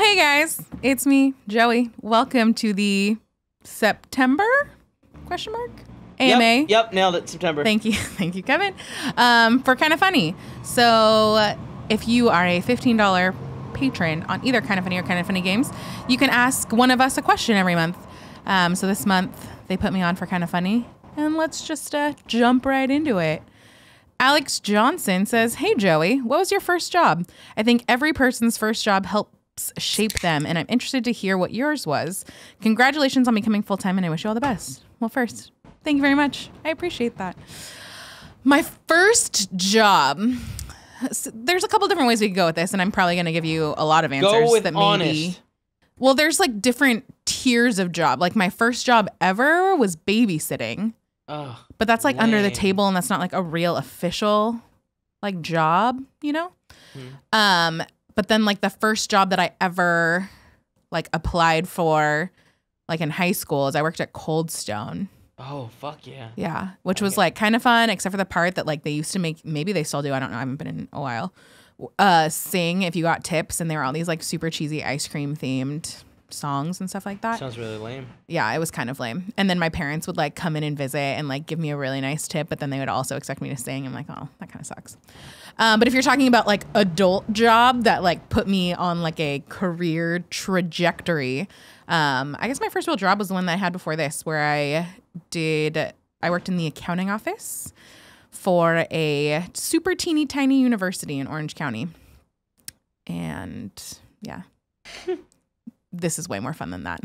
Hey guys, it's me, Joey. Welcome to the September AMA. Yep, nailed it. September. Thank you, Kevin. For Kind of Funny. So if you are a $15 patron on either Kind of Funny or Kind of Funny Games, you can ask one of us a question every month. So this month they put me on for Kind of Funny, and let's just jump right into it. Alex Johnson says, "Hey Joey, what was your first job? I think every person's first job helps shape them, and I'm interested to hear what yours was. Congratulations on becoming full-time, and I wish you all the best." Well, first, thank you very much. I appreciate that. My first job, there's a couple different ways we could go with this, and I'm probably going to give you a lot of answers. Go with that honest. Well, there's like different tiers of job. Like my first job ever was babysitting. Oh, but that's like lame. under the table, and that's not like a real official like job, you know? But then like the first job that I ever like applied for like in high school is I worked at Cold Stone. Oh, fuck yeah. Yeah, which was like kind of fun, except for the part that like they used to make, maybe they still do, I don't know, I haven't been in a while, sing if you got tips, and there were all these like super cheesy ice cream themed songs and stuff like that. Sounds really lame. Yeah, it was kind of lame. And then my parents would like come in and visit and like give me a really nice tip, but then they would also expect me to sing. I'm like, oh, that kind of sucks. But if you're talking about like adult job that like put me on like a career trajectory, I guess my first real job was the one that I had before this, where I worked in the accounting office for a super teeny tiny university in Orange County. And yeah. This is way more fun than that.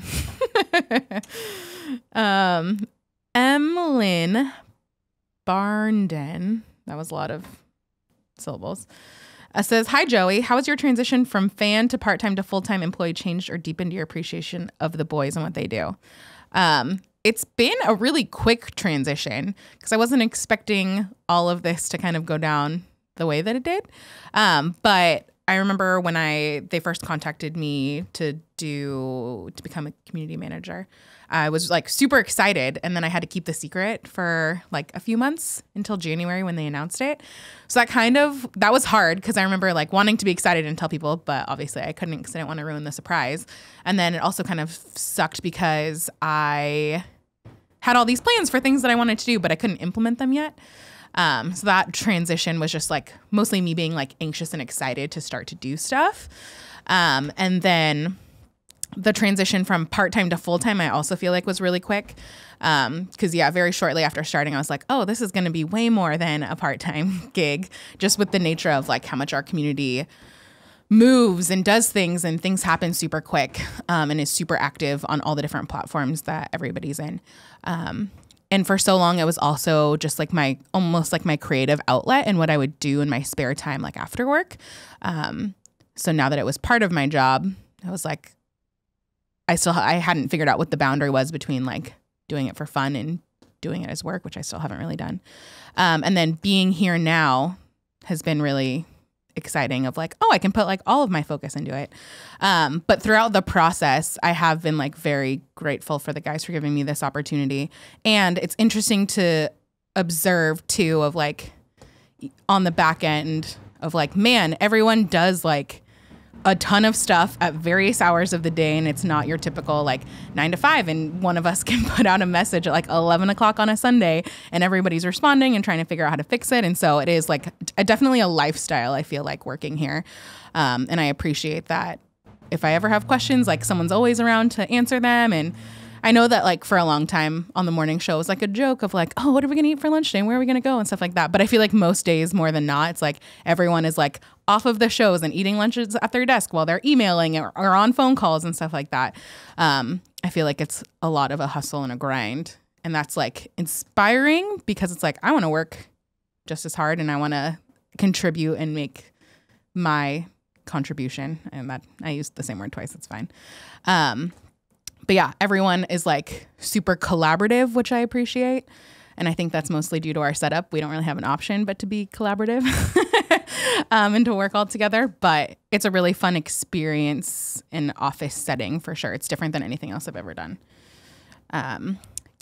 Emlyn Barnden, that was a lot of syllables, says, "Hi, Joey. How has your transition from fan to part-time to full-time employee changed or deepened your appreciation of the boys and what they do?" It's been a really quick transition because I wasn't expecting all of this to kind of go down the way that it did. But I remember when they first contacted me to become a community manager, I was like super excited, and then I had to keep the secret for like a few months until January when they announced it. So that was hard because I remember like wanting to be excited and tell people, but obviously I couldn't because I didn't want to ruin the surprise. And then it also kind of sucked because I had all these plans for things that I wanted to do, but I couldn't implement them yet. So that transition was just like mostly me being like anxious and excited to start to do stuff. And then the transition from part-time to full-time, I also feel like was really quick. Cause yeah, very shortly after starting, I was like, oh, this is going to be way more than a part-time gig, just with the nature of like how much our community moves and does things, and things happen super quick, and is super active on all the different platforms that everybody's in. And for so long, it was also just like almost like my creative outlet and what I would do in my spare time, like after work. So now that it was part of my job, I was like, I hadn't figured out what the boundary was between like doing it for fun and doing it as work, which I still haven't really done. And then being here now has been really exciting of like, oh, I can put like all of my focus into it. But throughout the process, I have been like very grateful for the guys for giving me this opportunity. And it's interesting to observe too of like on the back end of like, man, everyone does like a ton of stuff at various hours of the day, and it's not your typical like 9 to 5, and one of us can put out a message at like 11 o'clock on a Sunday and everybody's responding and trying to figure out how to fix it. And so it is like definitely a lifestyle, I feel like, working here. And I appreciate that. If I ever have questions, like someone's always around to answer them. And I know that like for a long time on the morning show, it was like a joke of like, oh, what are we going to eat for lunch today? Where are we going to go? And stuff like that. But I feel like most days more than not, it's like everyone is like off of the shows and eating lunches at their desk while they're emailing or on phone calls and stuff like that. I feel like it's a lot of a hustle and a grind. And that's like inspiring because it's like, I want to work just as hard and I want to contribute and make my contribution. And that I used the same word twice. It's fine. But yeah, everyone is like super collaborative, which I appreciate. And I think that's mostly due to our setup. We don't really have an option but to be collaborative and to work all together. But it's a really fun experience in office setting for sure. It's different than anything else I've ever done.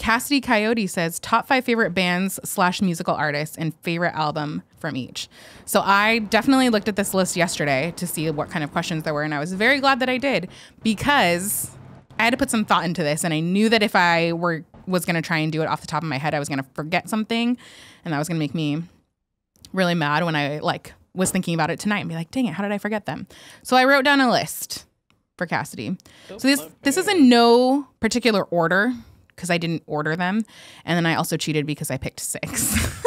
Cassidy Coyote says top 5 favorite bands / musical artists and favorite album from each. So I definitely looked at this list yesterday to see what kind of questions there were. And I was very glad that I did because I had to put some thought into this. And I knew that if I was going to try and do it off the top of my head, I was going to forget something. And that was going to make me really mad when I was thinking about it tonight and be like, dang it, how did I forget them? So I wrote down a list for Cassidy. So this is in no particular order because I didn't order them. And then I also cheated because I picked 6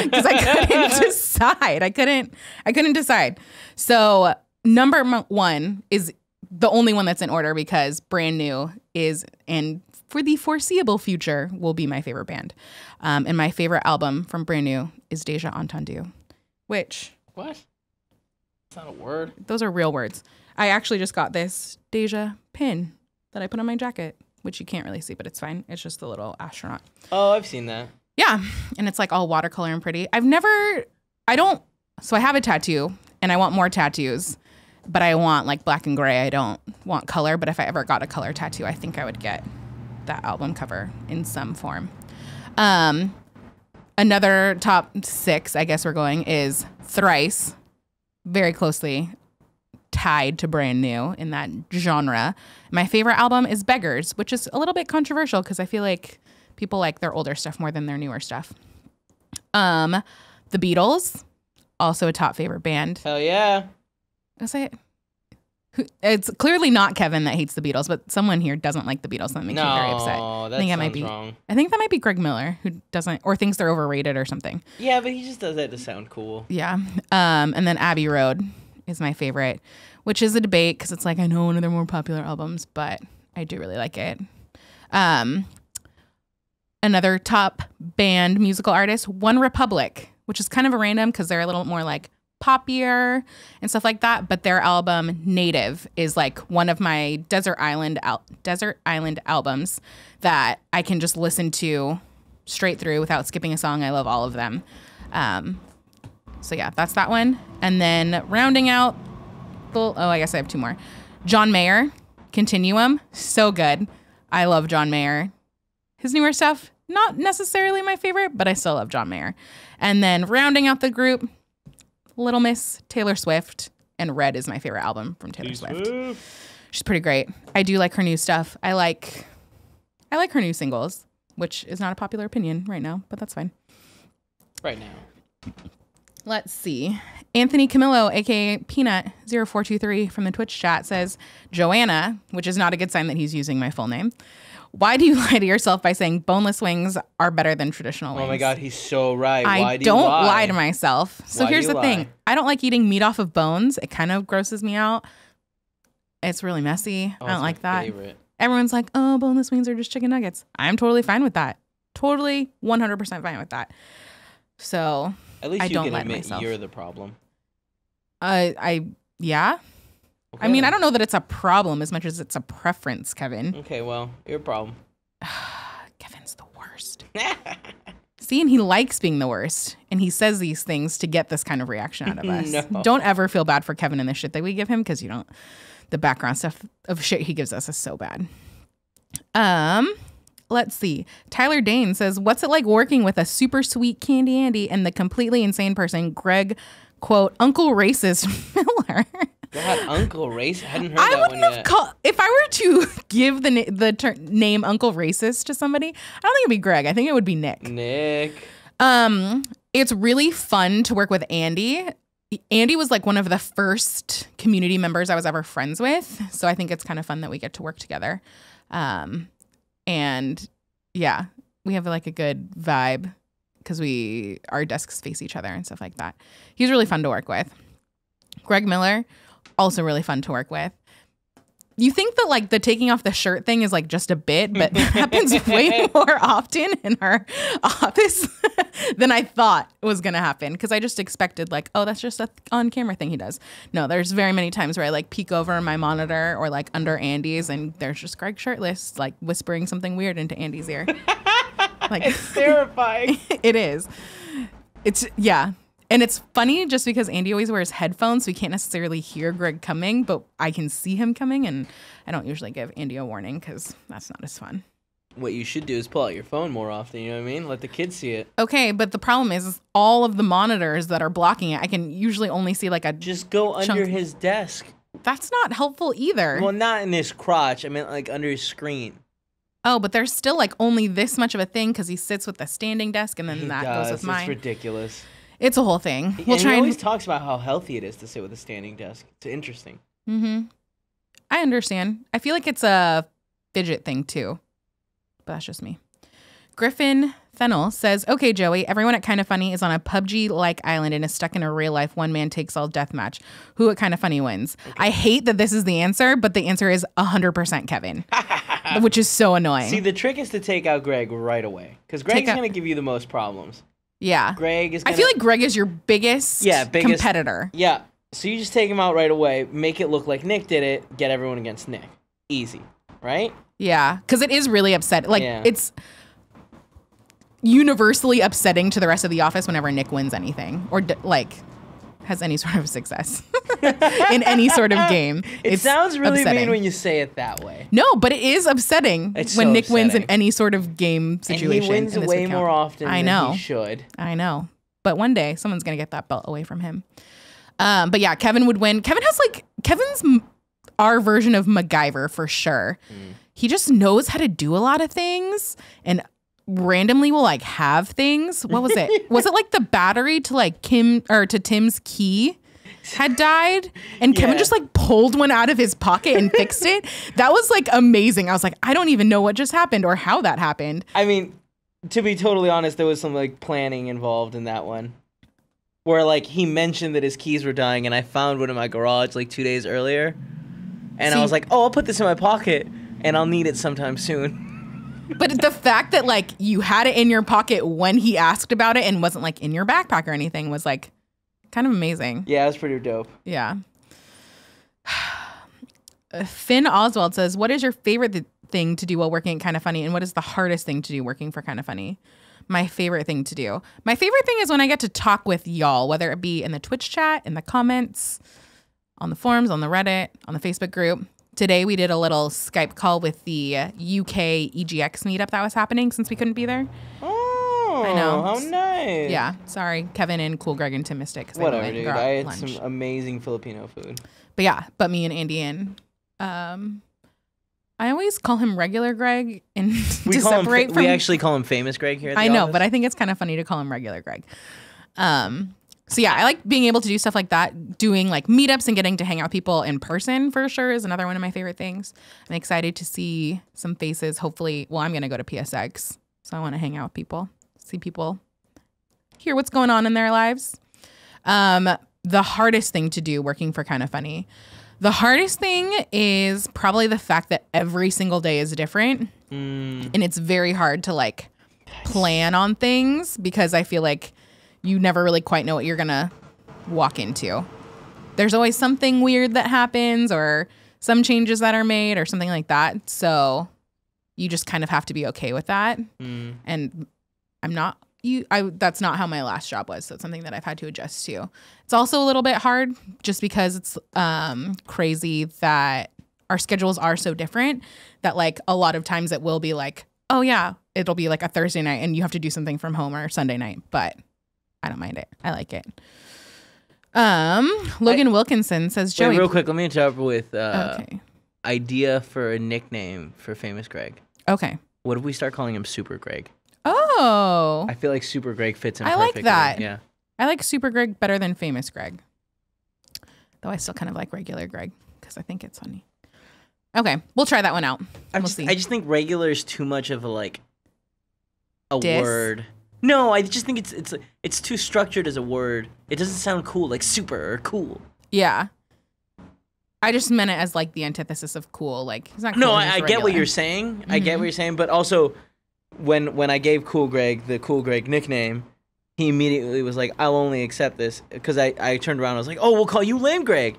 because I couldn't decide. I couldn't decide. So number 1 is the only one that's in order because Brand New is, and for the foreseeable future, will be my favorite band. And my favorite album from Brand New is Deja Entendu, which... What? It's not a word. Those are real words. I actually just got this Deja pin that I put on my jacket, which you can't really see, but it's fine. It's just the little astronaut. Oh, I've seen that. Yeah. And it's like all watercolor and pretty. So I have a tattoo and I want more tattoos, but I want like black and gray. I don't want color, but if I ever got a color tattoo, I think I would get that album cover in some form. Another top 6, I guess we're going, is Thrice. Very closely tied to Brand New in that genre. My favorite album is Beggars, which is a little bit controversial because I feel like people like their older stuff more than their newer stuff. The Beatles, also a top favorite band. Hell yeah. I'll say it. It's clearly not Kevin that hates the Beatles, but someone here doesn't like the Beatles. That makes me very upset. No, that sounds wrong. I think that might be Greg Miller, who doesn't, or thinks they're overrated or something. Yeah, but he just does that to sound cool. Yeah. And then Abbey Road is my favorite, which is a debate because it's like, I know one of their more popular albums, but I do really like it. Another top band musical artist, One Republic, which is kind of a random because they're a little more like poppier and stuff like that, but their album Native is like one of my desert island albums that I can just listen to straight through without skipping a song. I love all of them. So yeah, that's that one. And then rounding out I guess I have 2 more. John Mayer, Continuum, so good. I love John Mayer. His newer stuff, not necessarily my favorite, but I still love John Mayer. And then rounding out the group, Little Miss Taylor Swift, and Red is my favorite album from Taylor Swift. She's pretty great. I do like her new stuff. I like her new singles, which is not a popular opinion right now, but that's fine. Right now. Let's see. Anthony Camillo, aka Peanut0423 from the Twitch chat says, Joanna, which is not a good sign that he's using my full name. Why do you lie to yourself by saying boneless wings are better than traditional wings? Oh my God, he's so right. I don't lie to myself. So here's the thing. I don't like eating meat off of bones. It kind of grosses me out. It's really messy. I don't like that. Favorite. Everyone's like, oh, boneless wings are just chicken nuggets. I'm totally fine with that. Totally 100% fine with that. So at least I you don't can lie to admit myself. you're the problem. Yeah. Okay. I mean, I don't know that it's a problem as much as it's a preference, Kevin. Okay, well, your problem. Kevin's the worst. See, and he likes being the worst. And he says these things to get this kind of reaction out of us. No. Don't ever feel bad for Kevin and the shit that we give him because you don't. The background stuff of shit he gives us is so bad. Let's see. Tyler Dane says, what's it like working with a super sweet Candy Andy and the completely insane person, Greg, quote, Uncle Racist Miller? God, Uncle Racist? I hadn't heard that one yet. If I were to give the name Uncle Racist to somebody, I don't think it'd be Greg. I think it would be Nick. It's really fun to work with Andy. Andy was like one of the first community members I was ever friends with. So I think it's kind of fun that we get to work together. And yeah, we have like a good vibe because our desks face each other and stuff like that. He's really fun to work with. Greg Miller, also really fun to work with. You think that like the taking off the shirt thing is like just a bit, but it happens way more often in our office than I thought was going to happen. Because I just expected like, oh, that's just a on-camera thing he does. No, there's very many times where I like peek over my monitor or like under Andy's and there's just Greg shirtless, like whispering something weird into Andy's ear. Like it's terrifying. It is. Yeah. And it's funny just because Andy always wears headphones, so we can't necessarily hear Greg coming, but I can see him coming, and I don't usually give Andy a warning because that's not as fun. what you should do is pull out your phone more often. You know what I mean? Let the kids see it. Okay, but the problem is all of the monitors that are blocking it. I can usually only see like a. Just go under his desk. That's not helpful either. Well, not in his crotch. I mean, like under his screen. Oh, but there's still like only this much of a thing because he sits with the standing desk and then He that does. goes with mine. It's ridiculous. It's a whole thing. He always talks about how healthy it is to sit with a standing desk. It's interesting. Mm-hmm. I understand. I feel like it's a fidget thing too, but that's just me. Griffin Fennel says, okay, Joey, everyone at Kinda Funny is on a PUBG-like island and is stuck in a real-life one-man-takes-all deathmatch. Who at Kinda Funny wins? Okay. I hate that this is the answer, but the answer is 100% Kevin, which is so annoying. See, the trick is to take out Greg right away, because Greg's going to give you the most problems. Yeah. Greg is I feel like Greg is your biggest competitor. Yeah. So you just take him out right away, make it look like Nick did it, get everyone against Nick. Easy, right? Yeah, because it is really upsetting. Like, it's universally upsetting to the rest of the office whenever Nick wins anything or has any sort of success in any sort of game. It sounds really mean when you say it that way. No, but it is upsetting when Nick wins in any sort of game situation. And he wins way more often than he should. I know. But one day someone's going to get that belt away from him. But yeah, Kevin would win. Kevin's our version of MacGyver for sure. He just knows how to do a lot of things and randomly will like have things. What was it? Was it like the battery to like Tim's key had died and Kevin just like pulled one out of his pocket and fixed it? That was like amazing. I was like, I don't even know what just happened or how that happened. I mean, to be totally honest, there was some like planning involved in that one. Where like he mentioned that his keys were dying and I found one in my garage like 2 days earlier. And I was like, oh, I'll put this in my pocket and I'll need it sometime soon. But the fact that like you had it in your pocket when he asked about it and wasn't like in your backpack or anything was like kind of amazing. Yeah, it was pretty dope. Yeah. Finn Oswald says, what is your favorite thing to do while working at Kinda Funny and what is the hardest thing to do working for Kinda Funny? My favorite thing to do. My favorite thing is when I get to talk with y'all, whether it be in the Twitch chat, in the comments, on the forums, on the Reddit, on the Facebook group. Today we did a little Skype call with the UK EGX meetup that was happening since we couldn't be there. Oh, I know. How nice. Yeah, sorry, Kevin and Cool Greg and Tim missed it. Whatever, dude. I had some amazing Filipino food. But me and Andy and I always call him regular Greg and we actually call him famous Greg here at the I know, office. but I think it's kind of funny to call him regular Greg. So yeah, I like being able to do stuff like that. Doing like meetups and getting to hang out with people in person for sure is another one of my favorite things. I'm excited to see some faces. Hopefully, I'm going to go to PSX. So I want to hang out with people, see people, hear what's going on in their lives. The hardest thing to do working for Kinda Funny. The hardest thing is probably the fact that every single day is different. And it's very hard to like plan on things because I feel like you never really quite know what you're going to walk into. There's always something weird that happens or some changes that are made or something like that. So you just kind of have to be okay with that. And that's not how my last job was. So it's something that I've had to adjust to. It's also a little bit hard just because it's crazy that our schedules are so different that like a lot of times it will be like, oh yeah, it'll be like a Thursday night and you have to do something from home or Sunday night. But I don't mind it. I like it. Logan Wilkinson says, Joey. Wait, real quick, let me interrupt with idea for a nickname for famous Greg. Okay. What if we start calling him Super Greg? Oh. I feel like Super Greg fits him perfectly. I like that. Yeah. I like Super Greg better than famous Greg. Though I still kind of like regular Greg because I think it's funny. Okay. We'll try that one out. We'll see. I just think regular is too much of a Diss? Word. No, I just think it's too structured as a word. It doesn't sound cool, like super or cool. Yeah. I just meant it as like the antithesis of cool. Like he's not cool. No, I get what you're saying. I get what you're saying, but also when I gave Cool Greg the Cool Greg nickname, he immediately was like, I'll only accept this because I turned around and I was like, oh, we'll call you Lame Greg.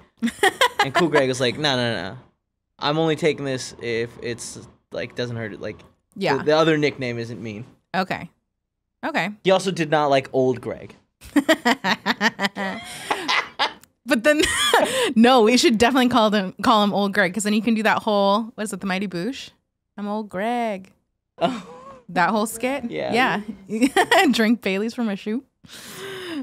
And Cool Greg was like, no. I'm only taking this if it's like doesn't hurt it. Like the other nickname isn't mean. Okay. He also did not like Old Greg. But then, no, we should definitely call him Old Greg because then you can do that whole, what is it, the Mighty Boosh? I'm Old Greg. That whole skit? Yeah. Drink Bailey's from a shoe.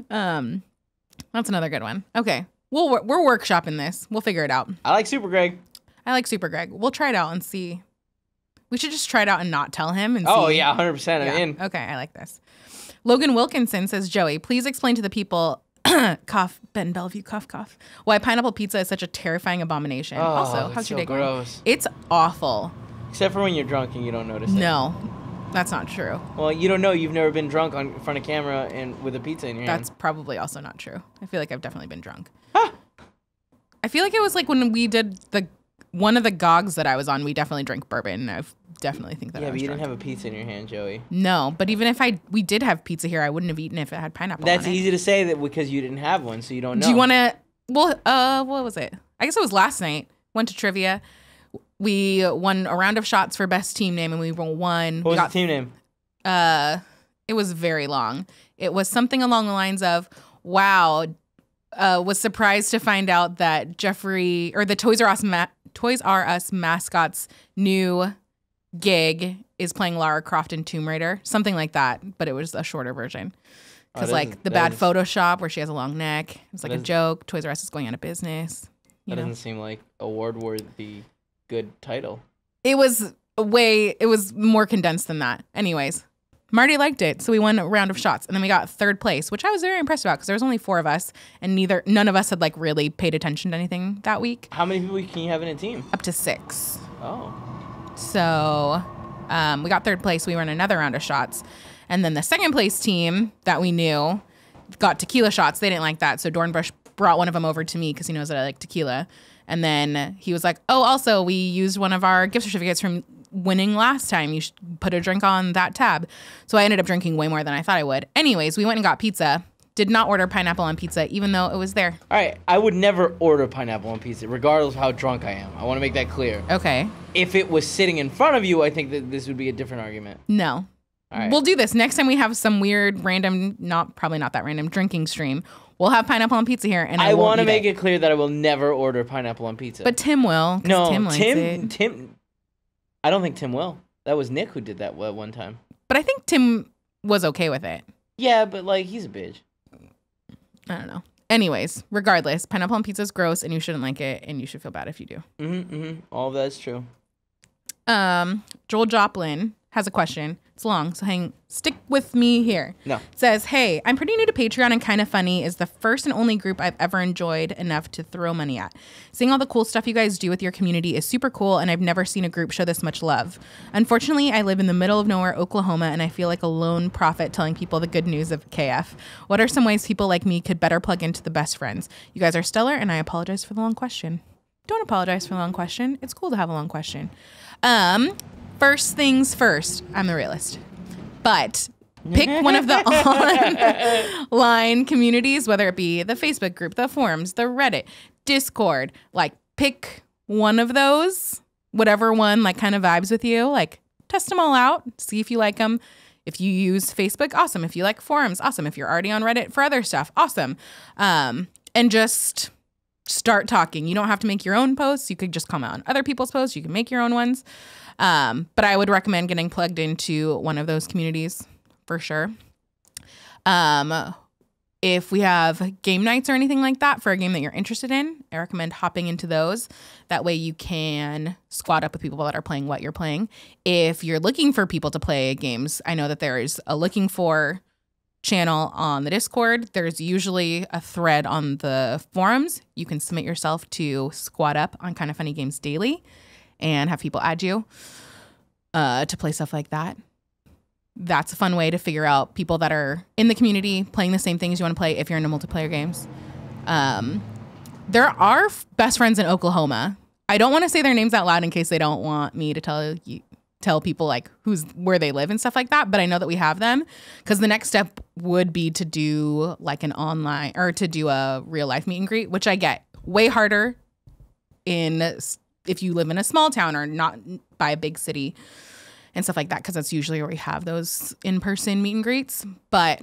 That's another good one. Okay. We're workshopping this. We'll figure it out. I like Super Greg. I like Super Greg. We'll try it out and see. We should just try it out and not tell him. And Oh, see. yeah, 100%. I'm in. Okay, I like this. Logan Wilkinson says, Joey, please explain to the people, cough, Ben Bellevue, cough, cough, why pineapple pizza is such a terrifying abomination. Oh, also, how's it's your so day going? gross. It's awful. Except for when you're drunk and you don't notice it. No, that's not true. Well, you don't know. You've never been drunk in front of camera and with a pizza in your hand. That's probably also not true. I feel like I've definitely been drunk. Huh. I feel like it was like when we did one of the GOGs that I was on, we definitely drank bourbon. I definitely think that I was but you drunk. didn't have a pizza in your hand, Joey. No, but even if we did have pizza here, I wouldn't have eaten if it had pineapple That's on it. easy to say that because you didn't have one, so you don't know. Do you want to? Well, what was it? I guess it was last night. Went to trivia. We won a round of shots for best team name, and we won. What was the team name? It was very long. It was something along the lines of, was surprised to find out that Jeffrey or the Toys R Us mascot's new gig is playing Lara Croft in Tomb Raider, something like that. But it was a shorter version because the bad Photoshop where she has a long neck. It was like a joke. Toys R Us is going out of business. That doesn't seem like award-worthy good title. It was more condensed than that. Anyways, Marty liked it, so we won a round of shots, and then we got third place, which I was very impressed about because there was only 4 of us, and none of us had like really paid attention to anything that week. How many people can you have in a team? Up to 6. Oh. So we got third place. We won another round of shots, and then the second place team that we knew got tequila shots. They didn't like that, so Dornbush brought one of them over to me because he knows that I like tequila. And then he was like, oh, also, we used one of our gift certificates from winning last time. You should put a drink on that tab. So I ended up drinking way more than I thought I would. Anyways, we went and got pizza. Did not order pineapple on pizza, even though it was there. All right. I would never order pineapple on pizza, regardless of how drunk I am. I want to make that clear. Okay. If it was sitting in front of you, I think that this would be a different argument. No. All right. We'll do this. Next time we have some weird, random, probably not that random, drinking stream, we'll have pineapple on pizza here, and I want to make it clear that I will never order pineapple on pizza. But Tim will. No, Tim likes it. Tim. I don't think Tim will. That was Nick who did that one time. But I think Tim was okay with it. Yeah, but like he's a bitch. I don't know. Anyways, regardless, pineapple on pizza is gross, and you shouldn't like it, and you should feel bad if you do. All of that's true. Joel Joplin has a question. It's long, so stick with me here. No. It says, hey, I'm pretty new to Patreon, and Kinda Funny is the first and only group I've ever enjoyed enough to throw money at. Seeing all the cool stuff you guys do with your community is super cool, and I've never seen a group show this much love. Unfortunately, I live in the middle of nowhere, Oklahoma, and I feel like a lone prophet telling people the good news of KF. What are some ways people like me could better plug into the best friends? You guys are stellar, and I apologize for the long question. Don't apologize for the long question. It's cool to have a long question. First things first, I'm the realist. But pick one of the online communities, whether it be the Facebook group, the forums, the Reddit, Discord. Like, pick one of those, whatever one like kind of vibes with you. Like, test them all out, see if you like them. If you use Facebook, awesome. If you like forums, awesome. If you're already on Reddit for other stuff, awesome. And just start talking. You don't have to make your own posts. You could just comment on other people's posts. You can make your own ones. But I would recommend getting plugged into one of those communities for sure. If we have game nights or anything like that for a game that you're interested in, I recommend hopping into those. That way you can squad up with people that are playing what you're playing. If you're looking for people to play games, I know that there is a looking for channel on the Discord. There's usually a thread on the forums. You can submit yourself to squad up on Kinda Funny Games Daily and have people add you to play stuff like that. That's a fun way to figure out people that are in the community playing the same things you want to play if you're into multiplayer games. There are best friends in Oklahoma. I don't want to say their names out loud in case they don't want me to tell people like where they live and stuff like that, but I know that we have them because the next step would be to do like an online or to do a real life meet and greet, which I get way harder if you live in a small town or not by a big city and stuff like that, because that's usually where we have those in-person meet and greets. But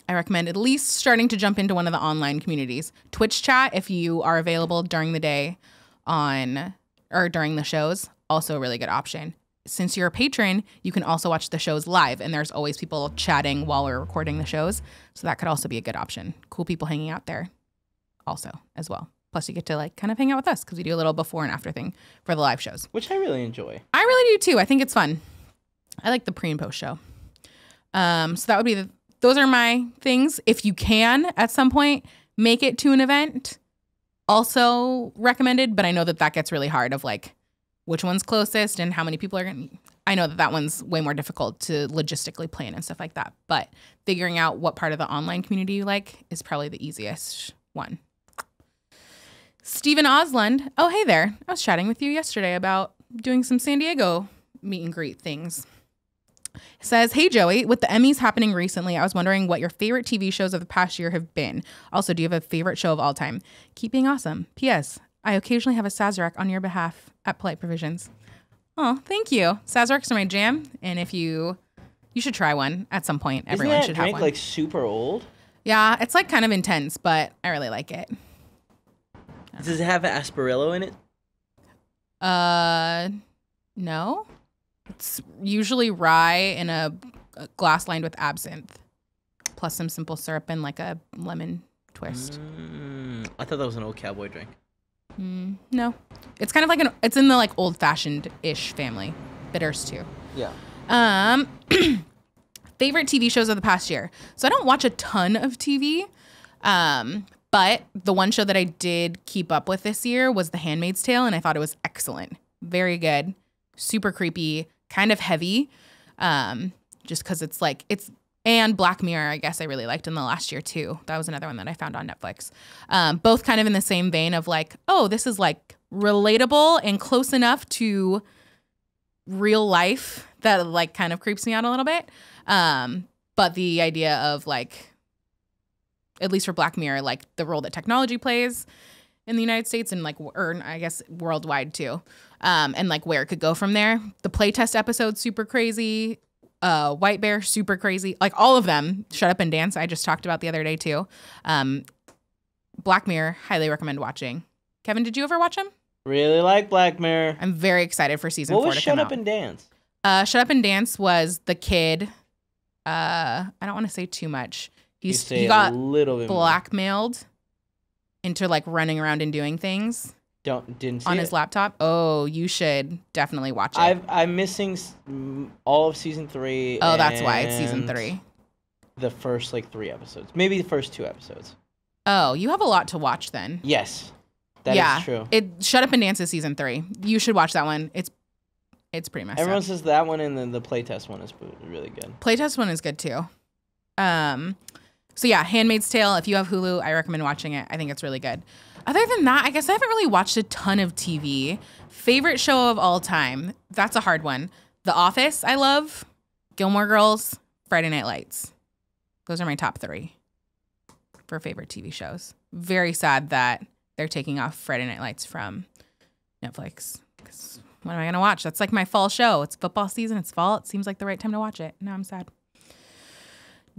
I recommend at least starting to jump into one of the online communities. Twitch chat, if you are available during the day or during the shows, also a really good option. since you're a patron, you can also watch the shows live, and there's always people chatting while we're recording the shows. So that could also be a good option. Cool people hanging out there also as well. Plus you get to like kind of hang out with us because we do a little before and after thing for the live shows. Which I really enjoy. I really do too. I think it's fun. I like the pre and post show. So that would be those are my things. If you can at some point make it to an event, also recommended, but I know that gets really hard of like which one's closest and how many people are going to. I know that one's way more difficult to logistically plan and stuff like that, but figuring out what part of the online community you like is probably the easiest one. Stephen Osland. Oh, hey there. I was chatting with you yesterday about doing some San Diego meet and greet things. Says, hey, Joey, with the Emmys happening recently, I was wondering what your favorite TV shows of the past year have been. Also, do you have a favorite show of all time? Keep being awesome. P.S. I occasionally have a Sazerac on your behalf at Polite Provisions. Oh, thank you. Sazeracs are my jam. And if you should try one at some point. Everyone should have one. Isn't that drink like super old? Yeah, it's like kind of intense, but I really like it. Does it have Asparillo in it? No. It's usually rye in a glass lined with absinthe, plus some simple syrup and like a lemon twist. I thought that was an old cowboy drink. No, it's kind of like it's in the like old fashioned ish family. Bitters too. Yeah. Favorite TV shows of the past year. So I don't watch a ton of TV. But the one show that I did keep up with this year was The Handmaid's Tale, and I thought it was excellent. Very good. Super creepy, kind of heavy. Just because and Black Mirror, I guess I really liked in the last year too. That was another one that I found on Netflix. Both kind of in the same vein of like, oh, this is like relatable and close enough to real life that like kind of creeps me out a little bit. But the idea of like, at least for Black Mirror, like the role that technology plays in the United States and like, or I guess worldwide too. And like where it could go from there. The playtest episode, super crazy. White Bear, super crazy. Like all of them. Shut Up and Dance, I just talked about the other day too. Black Mirror, highly recommend watching. Kevin, did you ever watch them? Really like Black Mirror. I'm very excited for season 4 to come out. What was Shut Up and Dance? Shut Up and Dance was the kid. I don't want to say too much. He got blackmailed into like running around and doing things. Didn't see on his laptop. Oh, you should definitely watch it. I'm missing all of season 3. Oh, that's why it's season 3. The first like 3 episodes, maybe the first 2 episodes. Oh, you have a lot to watch then. Yes, that is true. Shut Up and Dance is season 3. You should watch that one. It's pretty messed Everyone up. says that one, and then the playtest one is really good. Playtest one is good too. So yeah, Handmaid's Tale. If you have Hulu, I recommend watching it. I think it's really good. Other than that, I guess I haven't really watched a ton of TV. Favorite show of all time? That's a hard one. The Office, I love. Gilmore Girls, Friday Night Lights. Those are my top 3 for favorite TV shows. Very sad that they're taking off Friday Night Lights from Netflix. Because what am I going to watch? That's like my fall show. It's football season. It's fall. It seems like the right time to watch it. Now I'm sad.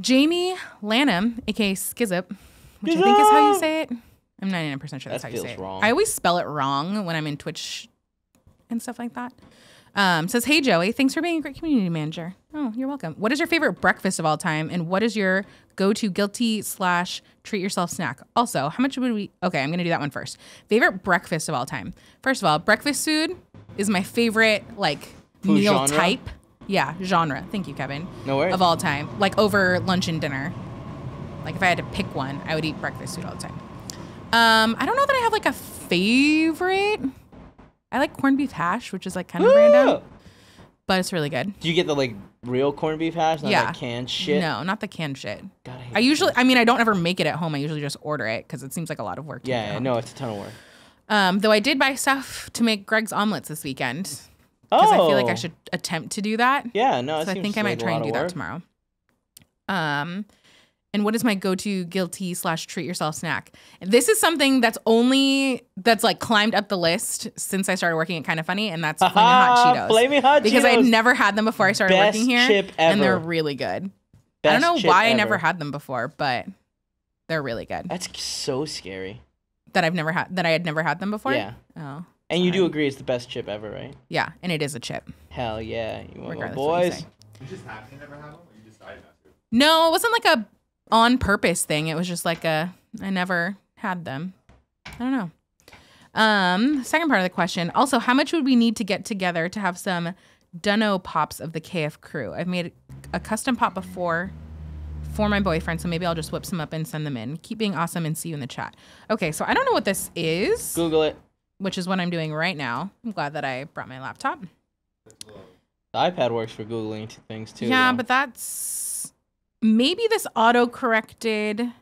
Jamie Lanham, a.k.a. Skizip, which I think is how you say it. I'm 99% sure that's how you say it. Wrong. I always spell it wrong when I'm in Twitch and stuff like that. Says, hey, Joey, thanks for being a great community manager. Oh, you're welcome. What is your favorite breakfast of all time? And what is your go-to guilty/treat yourself snack? Also, how much would we... Okay, I'm going to do that one first. Favorite breakfast of all time. First of all, breakfast food is my favorite, like, food meal genre? type. Yeah, genre. Thank you, Kevin. No worries. Of all time. Like, over lunch and dinner. Like, if I had to pick one, I would eat breakfast food all the time. I don't know that I have, like, a favorite. I like corned beef hash, which is, like, kind of random. But it's really good. Do you get the, like, real corned beef hash? Not that canned shit? No, not the canned shit. God, I don't ever make it at home. I usually just order it because it seems like a lot of work. Yeah, no, it's a ton of work. Though I did buy stuff to make Greg's omelets this weekend. Because I feel like I should attempt to do that. Yeah, no, so I think I might try and do that tomorrow. And what is my go-to guilty/treat yourself snack? This is something that's like climbed up the list since I started working at Kinda Funny, and that's Flamin' Hot Cheetos. Flamin' Hot Cheetos. Because I'd never had them before I started Best working here, chip ever. and they're really good. I don't know why I never had them before, but they're really good. That's so scary. That I had never had them before? Yeah. Oh. And you do agree it's the best chip ever, right? Yeah, and it is a chip. Hell yeah. You want more Regardless of what you boys? say. You just happened to never have them, or you decided not to? No, it wasn't like a on purpose thing. It was just like I never had them. I don't know. Second part of the question. Also, how much would we need to get together to have some Dunno Pops of the KF crew? I've made a custom pop before for my boyfriend, so maybe I'll just whip some up and send them in. Keep being awesome and see you in the chat. Okay, so I don't know what this is. Google it. Which is what I'm doing right now. I'm glad that I brought my laptop. The iPad works for Googling things too. Yeah, though. but that's... Maybe this auto-corrected...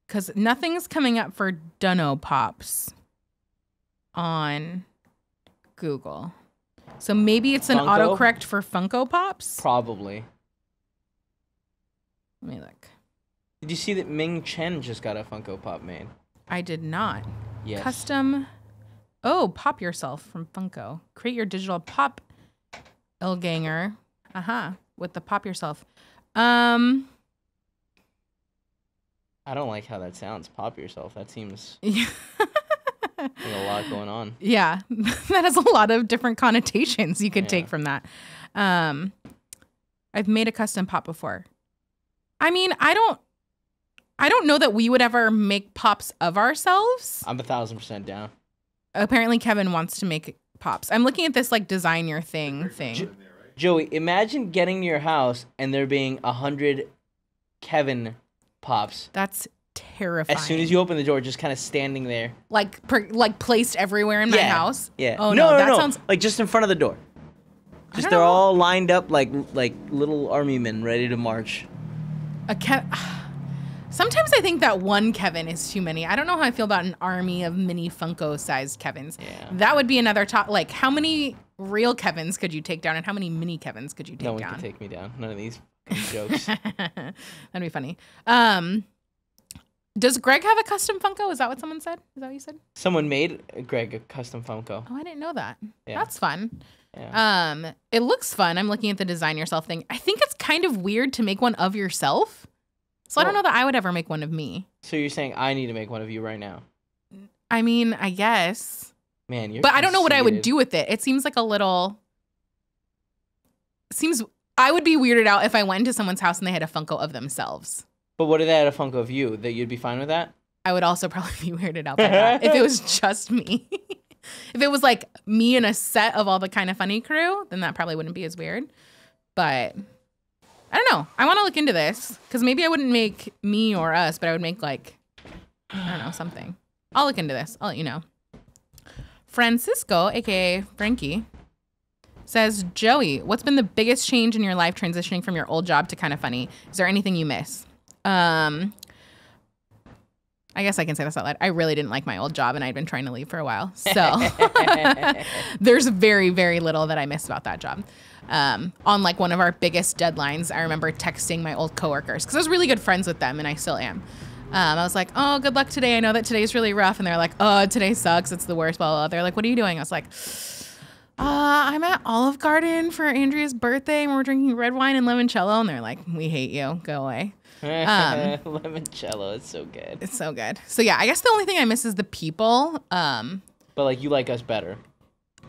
Because nothing's coming up for Dunno Pops on Google. So maybe it's an Funko? autocorrect for Funko Pops? Probably. Let me look. Did you see that Ming Chen just got a Funko Pop made? I did not. Yes. Custom. Oh, Pop Yourself from Funko. Create your digital pop Ilganger. With the Pop Yourself. I don't like how that sounds. Pop yourself. That seems like a lot going on. Yeah, that has a lot of different connotations you could take from that. I've made a custom pop before. I mean, I don't know that we would ever make pops of ourselves. I'm 1,000% down. Apparently, Kevin wants to make pops. I'm looking at this like design your thing. Joey, imagine getting to your house and there being 100 Kevin Pops. That's terrifying. As soon as you open the door, just kind of standing there. Like placed everywhere in my house? Yeah. Oh, no. That sounds... Like just in front of the door. Just they're all lined up like little army men ready to march. Sometimes I think that one Kevin is too many. I don't know how I feel about an army of mini Funko-sized Kevins. Yeah. That would be another top. Like, how many real Kevins could you take down, and how many mini Kevins could you take down? No one can take me down. None of these jokes. That'd be funny. Does Greg have a custom Funko? Is that what someone said? Is that what you said? Someone made Greg a custom Funko. Oh, I didn't know that. Yeah. That's fun. Yeah. It looks fun. I'm looking at the design yourself thing. I think it's kind of weird to make one of yourself. So I don't know that I would ever make one of me. So you're saying I need to make one of you right now? I mean, I guess. Man, you're But I don't know what I would do with it. It seems like a little... I would be weirded out if I went into someone's house and they had a Funko of themselves. But what if they had a Funko of you? That you'd be fine with that? I would also probably be weirded out by that if it was just me. If it was like me in a set of all the Kind of Funny crew, then that probably wouldn't be as weird. But I don't know. I want to look into this because maybe I wouldn't make me or us, but I would make like, I don't know, something. I'll look into this. I'll let you know. Francisco, aka Frankie, says, Joey, what's been the biggest change in your life transitioning from your old job to Kind of Funny? Is there anything you miss? I guess I can say this out loud. I really didn't like my old job, and I'd been trying to leave for a while. So there's very, very little that I miss about that job. On like one of our biggest deadlines, I remember texting my old coworkers because I was really good friends with them, and I still am. I was like, oh, good luck today. I know that today's really rough. And they're like, oh, today sucks. It's the worst. Blah, blah, blah. They're like, what are you doing? I was like, I'm at Olive Garden for Andrea's birthday, and we're drinking red wine and limoncello. And they're like, we hate you. Go away. Limoncello, it's so good. It's so good. So yeah, I guess the only thing I miss is the people. But like you like us better.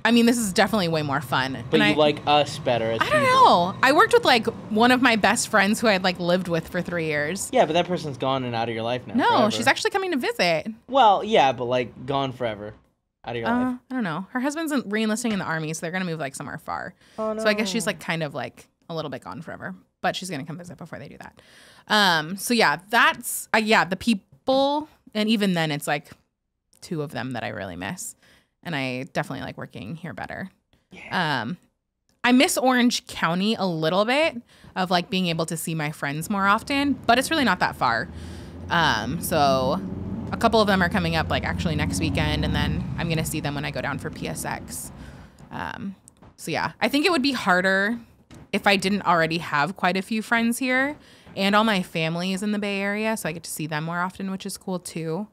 I mean, this is definitely way more fun. But you like us better as I don't know. I worked with like one of my best friends who I had like lived with for 3 years. Yeah, but that person's gone and out of your life now. No, forever. she's actually coming to visit. Well, yeah, but like gone forever. Out of your life. I don't know. Her husband's re-enlisting in the army, so they're gonna move like somewhere far. Oh no. So I guess she's like kind of like a little bit gone forever. But she's gonna come visit before they do that. So yeah, that's the people, and even then it's like 2 of them that I really miss. And I definitely like working here better. Yeah. I miss Orange County a little bit of like being able to see my friends more often, but it's really not that far. So a couple of them are coming up like actually next weekend, and then I'm going to see them when I go down for PSX. So yeah, I think it would be harder if I didn't already have quite a few friends here, and all my family is in the Bay Area, so I get to see them more often, which is cool too.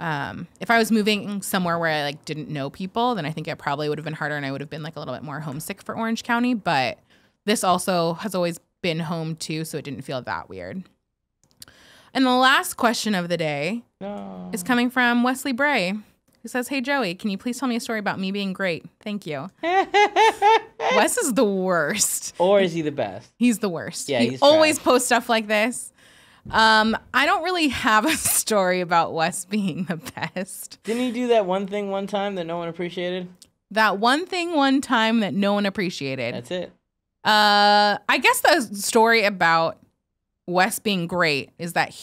If I was moving somewhere where I like didn't know people, then I think it probably would have been harder, and I would have been like a little bit more homesick for Orange County. But this also has always been home too, so it didn't feel that weird. And the last question of the day is coming from Wesley Bray, who says, "Hey Joey, can you please tell me a story about me being great? Thank you." Wes is the worst. Or is he the best? He's the worst. Yeah, he he's always trash. posts stuff like this. I don't really have a story about Wes being the best. Didn't he do that one thing one time that no one appreciated? That one thing one time that no one appreciated. That's it. I guess the story about Wes being great is that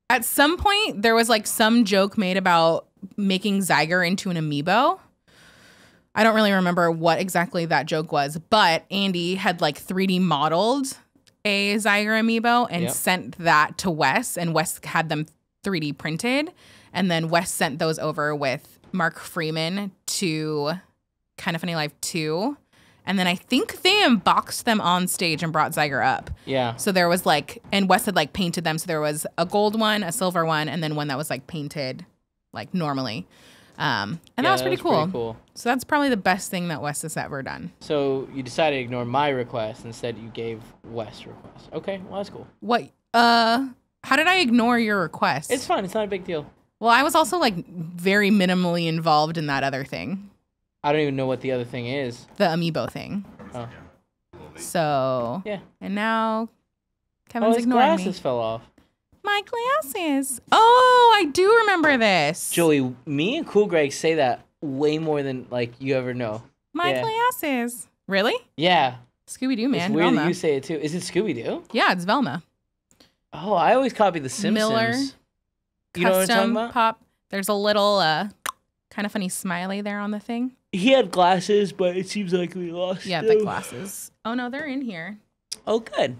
at some point there was like some joke made about making Zyger into an amiibo. I don't really remember what exactly that joke was, but Andy had like 3D modeled a Zyger amiibo and sent that to Wes, and Wes had them 3D printed, and then Wes sent those over with Mark Freeman to Kind of Funny Live 2. And then I think they unboxed them on stage and brought Zyger up. Yeah. So there was like, and Wes had like painted them. So there was a gold one, a silver one, and then one that was like painted like normally. And that was pretty cool. So that's probably the best thing that Wes has ever done. So you decided to ignore my request. Instead, you gave Wes request. Okay, well, that's cool. What? How did I ignore your request? It's fine. It's not a big deal. Well, I was also like very minimally involved in that other thing. I don't even know what the other thing is. The amiibo thing. Oh. So. Yeah. And now Kevin's his ignoring glasses me. fell off. My glasses. Oh, I do remember this. Joey, me and Cool Greg say that way more than like you ever know. My glasses. Really? Yeah. Scooby-Doo, man. It's weird Velma. that you say it too. Is it Scooby-Doo? Yeah, it's Velma. Oh, I always copy the Simpsons. Miller. You know what I'm talking Custom about? Pop. There's a little Kind of Funny smiley there on the thing. He had glasses, but it seems like we lost Yeah, them. the glasses. Oh, no, they're in here. Oh, good.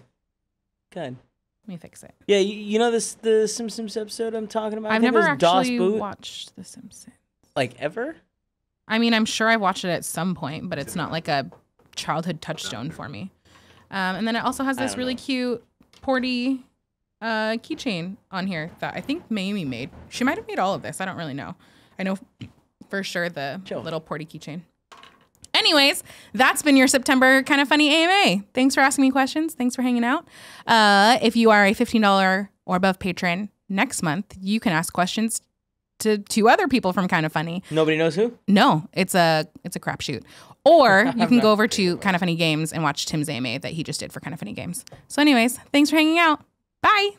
Good. Let me fix it. Yeah, you know the Simpsons episode I'm talking about? I've I think never it was DOS actually Boot. watched The Simpsons. Like, ever? I mean, I'm sure I've watched it at some point, but it's not like a childhood touchstone for me. And then it also has this really cute porty keychain on here that I think Mamie made. She might have made all of this. I don't really know. I know for sure the little porty keychain. Anyways, that's been your September Kind of Funny AMA. Thanks for asking me questions. Thanks for hanging out. If you are a $15 or above patron next month, you can ask questions to two other people from Kind of Funny. Nobody knows who? No, it's a crapshoot. Or you can go over to Kind of Funny Games and watch Tim's AMA that he just did for Kind of Funny Games. So anyways, thanks for hanging out. Bye.